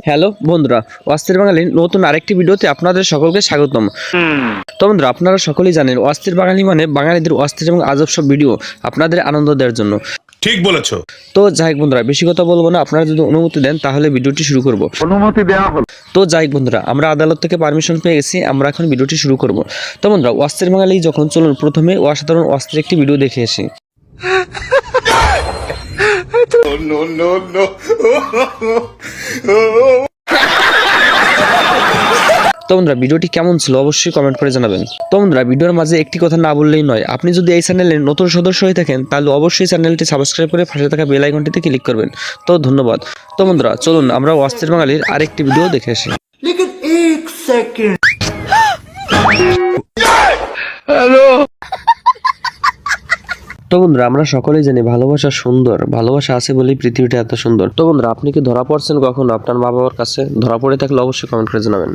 Hello বন্ধুরা, অস্থির বাঙালির নতুন আরেকটি ভিডিওতে আপনাদের সকলকে স্বাগতম। তো বন্ধুরা, আপনারা সকলেই জানেন অস্থির বাঙালি মানে বাঙালিদের অস্থির এবং আজব সব ভিডিও আপনাদের আনন্দ দেওয়ার জন্য। ঠিক বলেছো। তো যাই হোক বন্ধুরা, বেশি কথা বলবো না, আপনারা যদি অনুমতি দেন তাহলে ভিডিওটি শুরু করব। অনুমতি দেওয়া হলো। তো যাই হোক বন্ধুরা, আমরা আদালত থেকে পারমিশন পেয়ে গেছি, আমরা এখন ভিডিওটি শুরু করব। তো বন্ধুরা, অস্থির বাঙালি যখন, চলুন প্রথমে অসাধারণ অস্থির একটি ভিডিও দেখে আসি। তো বন্ধুরা, ভিডিওটি কেমন ছিল অবশ্যই কমেন্ট করে জানাবেন। তো বন্ধুরা, ভিডিওর মাঝে একটি কথা না বললেই নয়, আপনি যদি এই চ্যানেলের নতুন সদস্য হয়ে থাকেন তাহলে অবশ্যই চ্যানেলটি সাবস্ক্রাইব করে পাশে থাকা বেল আইকনটিতে ক্লিক করবেন। তো ধন্যবাদ। তো বন্ধুরা, চলুন আমরা অস্থির বাঙালির আরেকটি ভিডিও দেখে আসি। তো বন্ধুরা, আমরা সকলেই জানি ভালোবাসা সুন্দর, ভালোবাসা আছে বলেই পৃথিবীটা এত সুন্দর। তো বন্ধুরা, আপনি কি ধরা পড়ছেন কখনো আপনার মা বাবার কাছে? ধরা পড়ে থাকলে অবশ্যই কমেন্ট করে জানাবেন।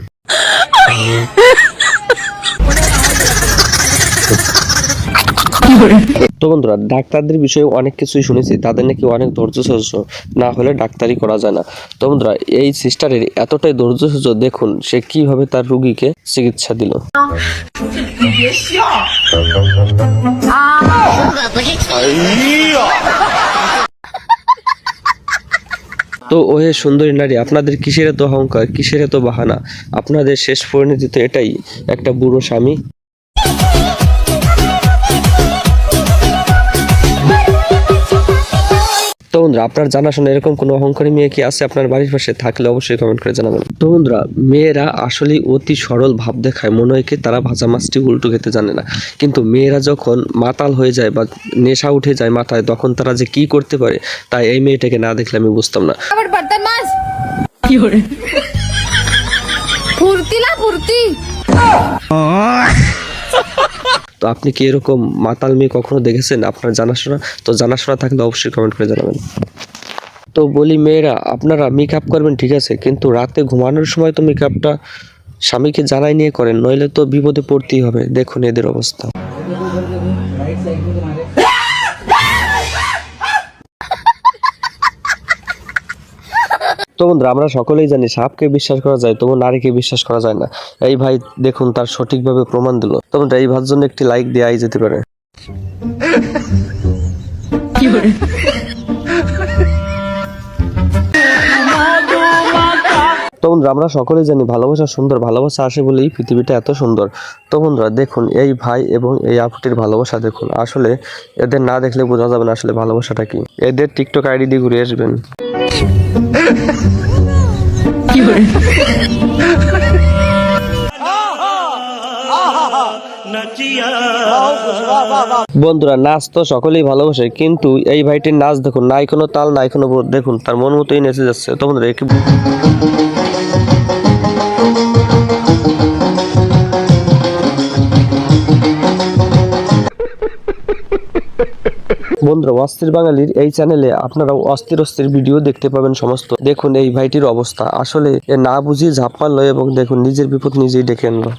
তো বন্ধুরা, ডাক্তারদের বিষয়ে অনেক কিছুই শুনেছি, তাদের নাকি অনেক ধৈর্য সহ্য না হলে ডাক্তারি করা যায় না। তো বন্ধুরা, এই সিস্টারের এতটাই ধৈর্য সহ্য, দেখুন সে কিভাবে তার রোগীকে চিকিৎসা দিল। তো ওহে সুন্দরী নারী, আপনাদের কিসের এত অহংকার, কিসের এত বাহানা? আপনাদের শেষ পরিণতি তো এটাই, একটা বুড়ো স্বামী। তো বন্ধুরা, আপনার জানাশোনা এরকম কোনো অহংকারী মেয়ে কি আছে আপনার বাড়ির পাশে? থাকলে অবশ্যই কমেন্ট করে জানাবেন। তো বন্ধুরা, মেয়েরা আসলে অতি সরল ভাব দেখায়, মনে হয় কি তারা ভাজা মাছটি উল্টো খেতে জানে না। কিন্তু মেয়েরা যখন মাতাল হয়ে যায় বা নেশা উঠে যায় মাথায়, তখন তারা যে কি করতে পারে তাই এই মেয়েটাকে না দেখলে আমি বুঝতাম না। তো আপনি কি এরকম মাতাল মেয়ে কখনো দেখেছেন আপনার জানাশোনা? তো জানাশোনা থাকলে অবশ্যই কমেন্ট করে জানাবেন। তো বলি মেয়েরা, আপনারা মেকআপ করবেন ঠিক আছে, কিন্তু রাতে ঘুমানোর সময় তো মেকআপটা স্বামীকে জানাই নিয়ে করেন, নইলে তো বিপদে পড়তেই হবে। দেখুন এদের অবস্থা। তো বন্ধুরা, আমরা সকলেই জানি সাপকে বিশ্বাস করা যায়, তবু নারীকে বিশ্বাস করা যায় না। এই ভাই দেখুন তার সঠিকভাবে প্রমাণ দিল। তো বন্ধুরা, এই ভাইয়ের জন্য একটি লাইক দেওয়াই যেতে পারে। তো বন্ধুরা, আমরা সকলেই জানি ভালোবাসা সুন্দর, ভালোবাসা আসে বলেই পৃথিবীটা এত সুন্দর। তো বন্ধুরা, দেখুন এই ভাই এবং এই আপুটির ভালোবাসা দেখুন, আসলে এদের না দেখলে বোঝা যাবে না আসলে ভালোবাসাটা কি। এদের টিকটক আইডি দিয়ে ঘুরে আসবেন। বন্ধুরা, নাচ তো সকলেই ভালোবাসে, কিন্তু এই ভাইটির নাচ দেখুন, নাই কোনো তাল নাই কোনো বোধ, দেখুন তার মন মতোই নেচে যাচ্ছে। তো বন্ধুরা, বন্ধুরা, অস্থির বাঙালির এই চ্যানেলে আপনারা অস্থির অস্থির ভিডিও দেখতে পাবেন সমস্ত। দেখুন এই ভাইটির অবস্থা, আসলে এ না বুঝিয়ে ঝাঁপ মারলো এবং দেখুন নিজের বিপদ নিজেই ডেকে আনলো।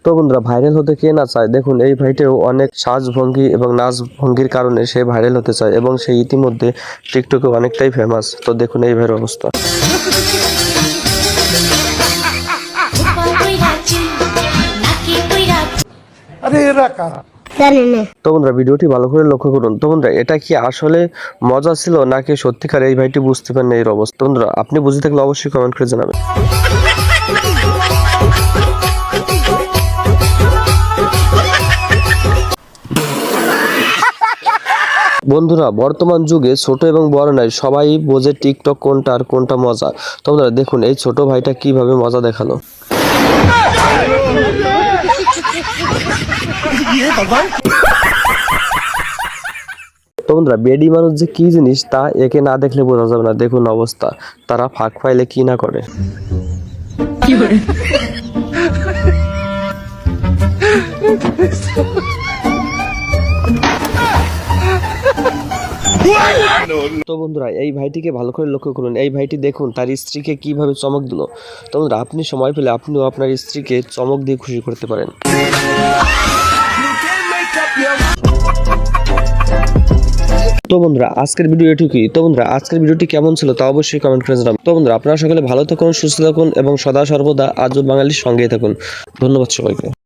তো বন্ধুরা, ভাইরাল হতে কে না চায়? দেখুন এই ভাইটিও অনেক সাজ ভঙ্গি এবং নাচ ভঙ্গির কারণে সে ভাইরাল হতে চায় এবং সে ইতিমধ্যে টিকটকে অনেকটাই ফেমাস। তো দেখুন এই ভাইয়ের অবস্থা। তো বন্ধুরা, ভিডিওটি ভালো করে লক্ষ্য করুন। তো বন্ধুরা, এটা কি আসলে মজা ছিল নাকি সত্যিকার এই ভাইটি বুঝতে পারেন এই অবস্থা? বন্ধুরা, আপনি বুঝে থাকলে অবশ্যই কমেন্ট করে জানাবেন। বন্ধুরা, বর্তমান যুগে ছোট এবং বড় নাই, সবাই বোঝে টিকটক কোনটা আর কোনটা মজা। তো বন্ধুরা, দেখুন এই ছোট ভাইটা কিভাবে মজা দেখালো। তো বন্ধুরা, বেডি মানুষ যে কি জিনিস তা একে না দেখলে বোঝা যাবে না। দেখুন অবস্থা, তারা ফাঁক পাইলে কি না করে। তো বন্ধুরা, এই ভাইটিকে ভালো করে লক্ষ্য করুন। এই ভাইটি দেখুন তার স্ত্রীকে কিভাবে চমক দিল। তো বন্ধুরা, আপনি সময় পেলে আপনিও আপনার স্ত্রীকে চমক দিয়ে খুশি করতে পারেন। তো বন্ধুরা আজকের ভিডিও এটুকুই। তো বন্ধুরা আজকের ভিডিওটি কেমন ছিল তা অবশ্যই কমেন্ট করে জানাবেন। তো বন্ধুরা আপনারা সকলে ভালো থাকুন, সুস্থ থাকুন এবং সদা সর্বদা আজব বাঙালির সঙ্গেই থাকুন। ধন্যবাদ সবাইকে।